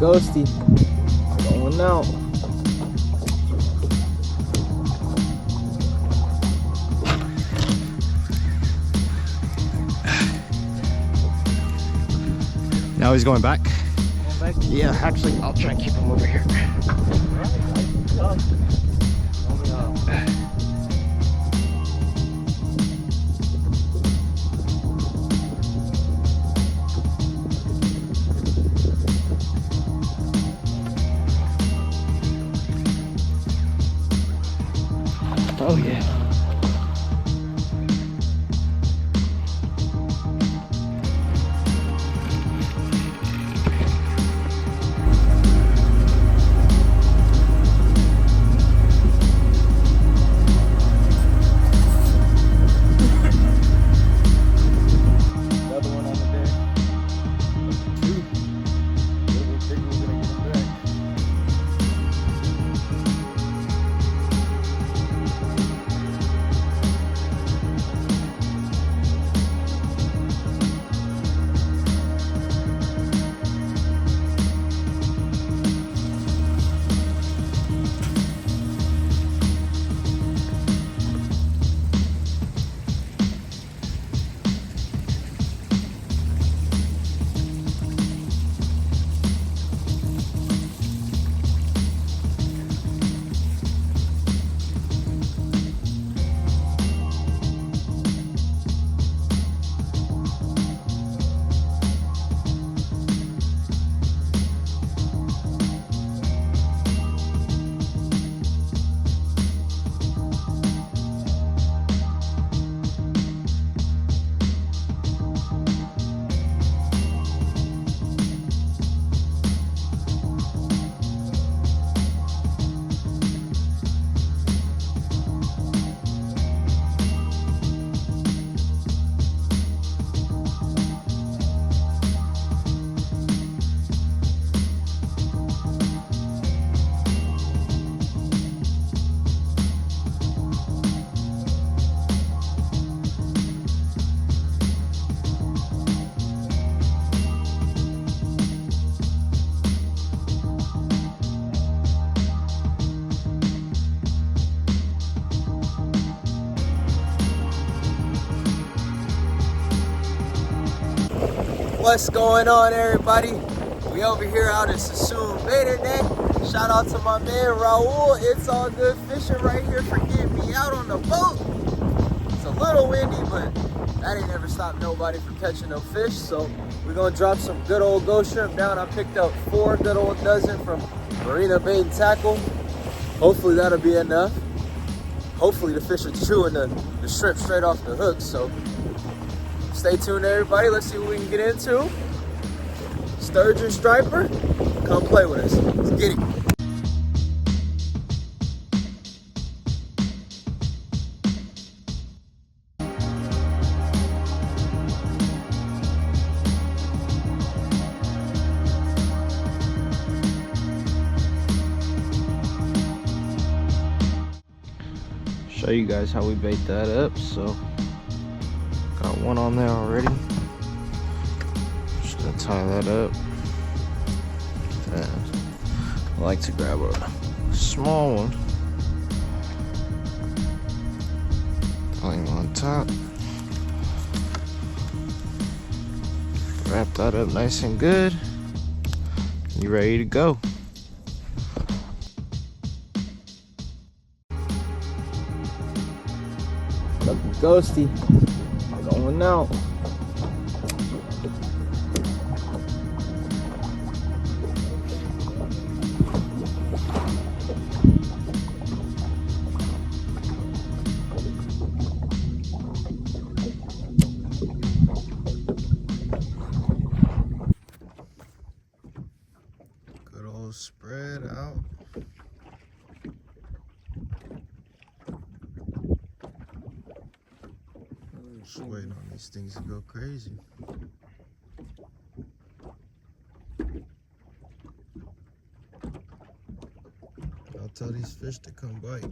ghosty. Going out. Now he's going back. Going back? Yeah, actually, I'll try and keep him over here. Oh yeah. What's going on, everybody? We over here out in Sturgeon Bay today. Shout out to my man Raul. It's all good fishing right here for getting me out on the boat. It's a little windy, but that ain't never stopped nobody from catching no fish. So we're gonna drop some good old ghost shrimp down. I picked up 4 good old dozen from Marina Bait and Tackle. Hopefully that'll be enough. Hopefully the fish are chewing the shrimp straight off the hook. So stay tuned, everybody. Let's see what we can get into. Sturgeon striper, come play with us. Let's get it. Show you guys how we bait that up. So got one on there already. Just gonna tie that up. And I like to grab a small one. Tie him on top. Wrap that up nice and good. You ready to go? Looking ghosty. Going out. Good old spread out. Just waiting on these things to go crazy. I'll tell these fish to come bite.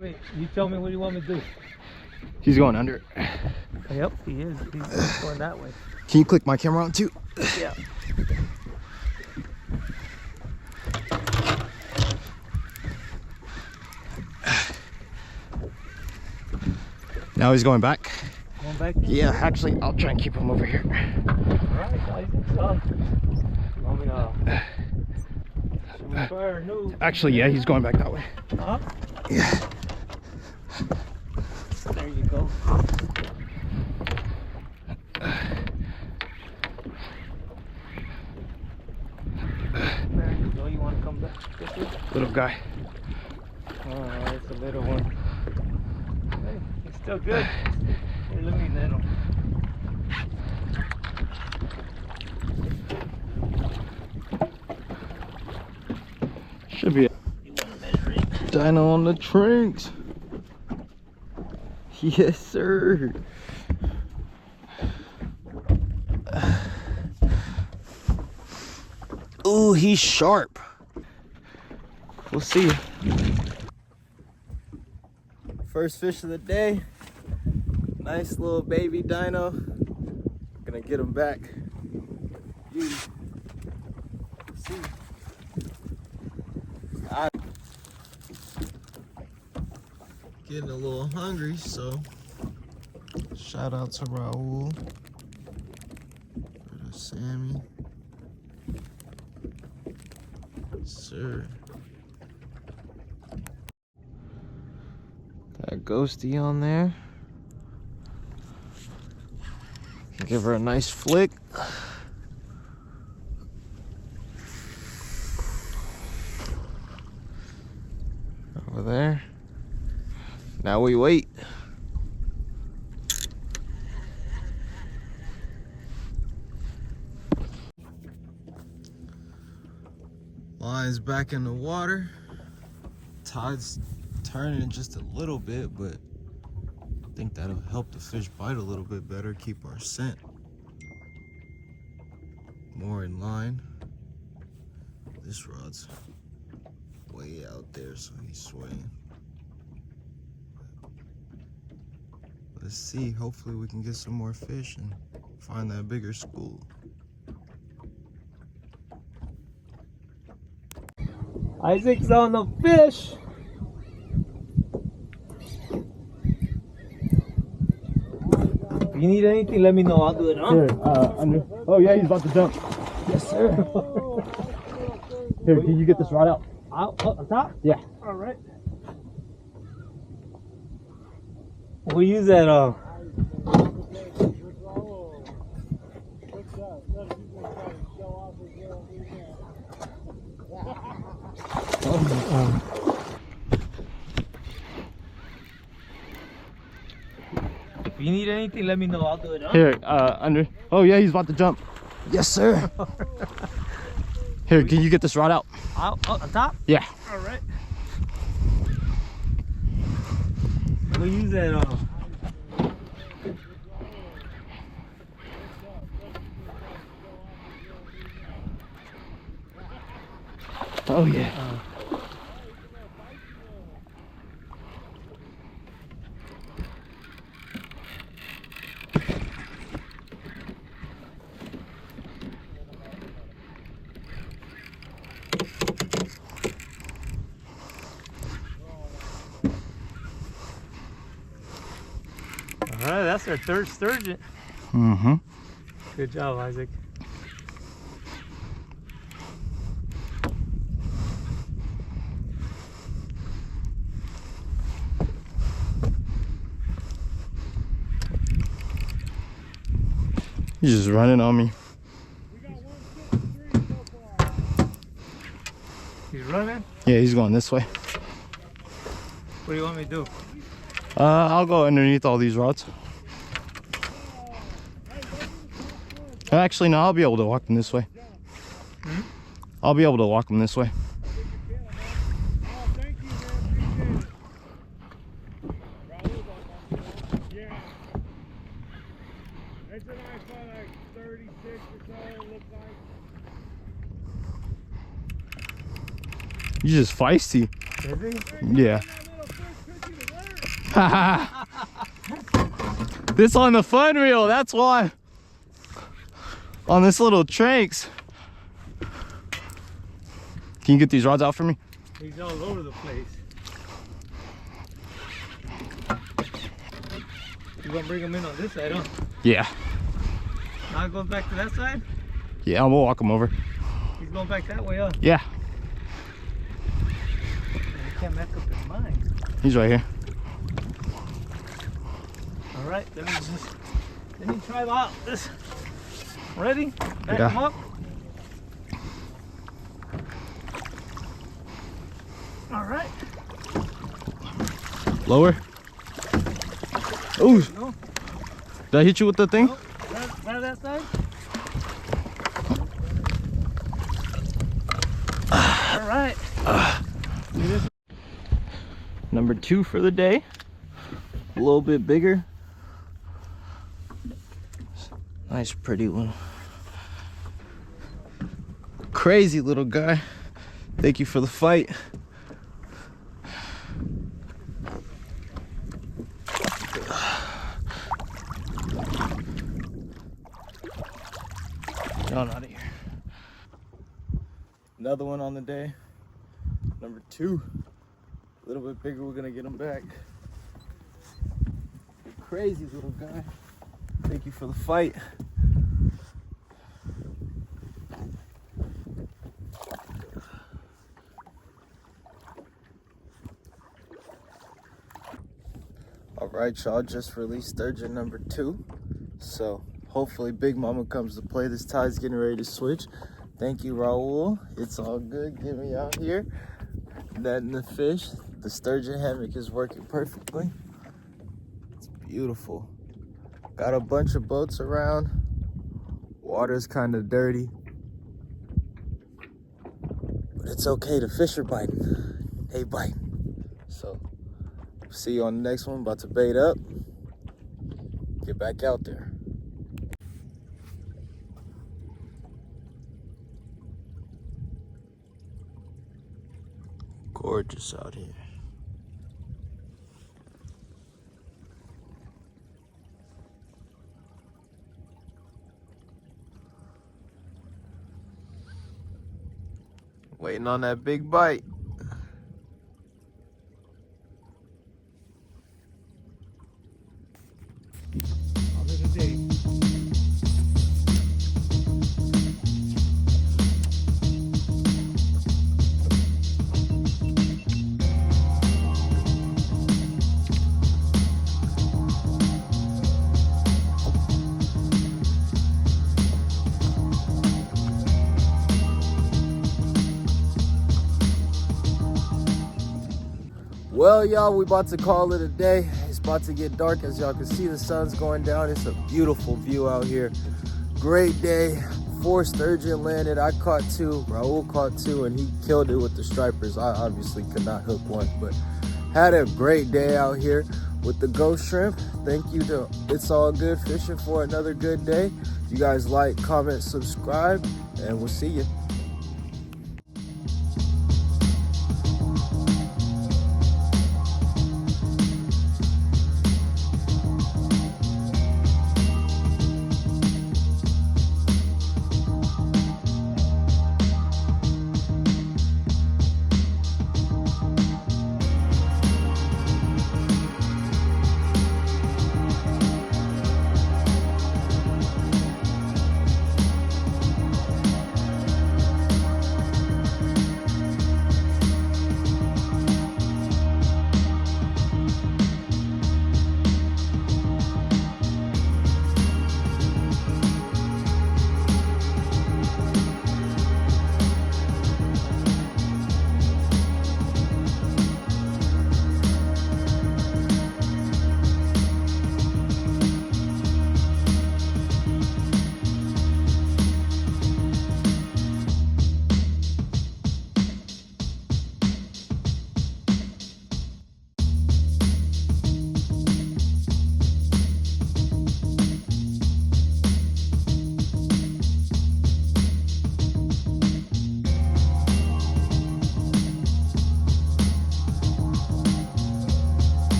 Wait, you tell me what you want me to do. He's going under. Yep, he is. He's going that way. Can you click my camera on too? Yeah. Now he's going back. Going back? Yeah, actually, I'll try and keep him over here. Alright, guys. You want me to... Should we try our new... Actually, yeah, he's going back that way. Huh? Yeah. There you go. There you go. You want to come back this way? Little guy. Oh, it's a little one. Hey, he's still good. Here, let me net him. Should be a dino on the trinks. Yes, sir. Ooh, he's sharp. We'll see. First fish of the day. Nice little baby dino. Gonna get him back. Beauty. Let's see. Getting a little hungry, so shout out to Raul for the Sammy. Sir. Got Ghosty on there. Give her a nice flick. Over there. Now we wait. Line's back in the water. Tide's turning just a little bit, but I think that'll help the fish bite a little bit better, keep our scent more in line. This rod's way out there, so he's swaying. Let's see, hopefully we can get some more fish and find that bigger school. Isaac's on the fish. If you need anything, let me know. I'll do it. Huh? Here, under. Oh yeah, he's about to jump. Yes, sir. Here, can you get this rod out? Out on top? Yeah. All right. We'll use that. If you need anything, let me know. I'll do it. Huh? Here, under. Oh yeah, he's about to jump. Yes, sir. Here, can you get this rod out? Out on top? Yeah. All right. We'll use that. Oh yeah. All right, that's our third sturgeon. Mm-hmm. Good job, Isaac. He's just running on me. He's running? Yeah, he's going this way. What do you want me to do? I'll go underneath all these rods. Actually, no, I'll be able to walk them this way. Hmm? I'll be able to walk them this way. Is You're just feisty. he? Yeah. This on the fun reel, that's why. On this little tranks. Can you get these rods out for me? He's all over the place. You gonna bring him in on this side, huh? Yeah. Now it goes back to that side? Yeah, we'll walk him over. He's going back that way, huh? Yeah. He can't mess up his mind. He's right here. All right, let me try out this. Ready? Back him up. All right. Lower. Ooh. No. Did I hit you with the thing? No. Right that side. All right. Number 2 for the day. A little bit bigger. Nice, pretty one. Crazy little guy. Thank you for the fight. Get on out of here. Another one on the day. Number 2. A little bit bigger, we're gonna get him back. Crazy little guy. Thank you for the fight. All right, y'all, just released sturgeon number 2. So hopefully Big Mama comes to play. This tide's getting ready to switch. Thank you, Raul. It's all good. Get me out here. Netting the fish. The sturgeon hammock is working perfectly. It's beautiful. Got a bunch of boats around. Water's kind of dirty. But it's okay. The fish are biting. They bite. So, see you on the next one. About to bait up. Get back out there. Gorgeous out here. Waiting on that big bite. Well, y'all, we about to call it a day. It's about to get dark. As y'all can see, the sun's going down. It's a beautiful view out here. Great day. 4 sturgeon landed. I caught 2. Raul caught 2, and he killed it with the stripers. I obviously could not hook one, but had a great day out here with the ghost shrimp. Thank you to It's All Good Fishing for another good day. You guys like, comment, subscribe, and we'll see you.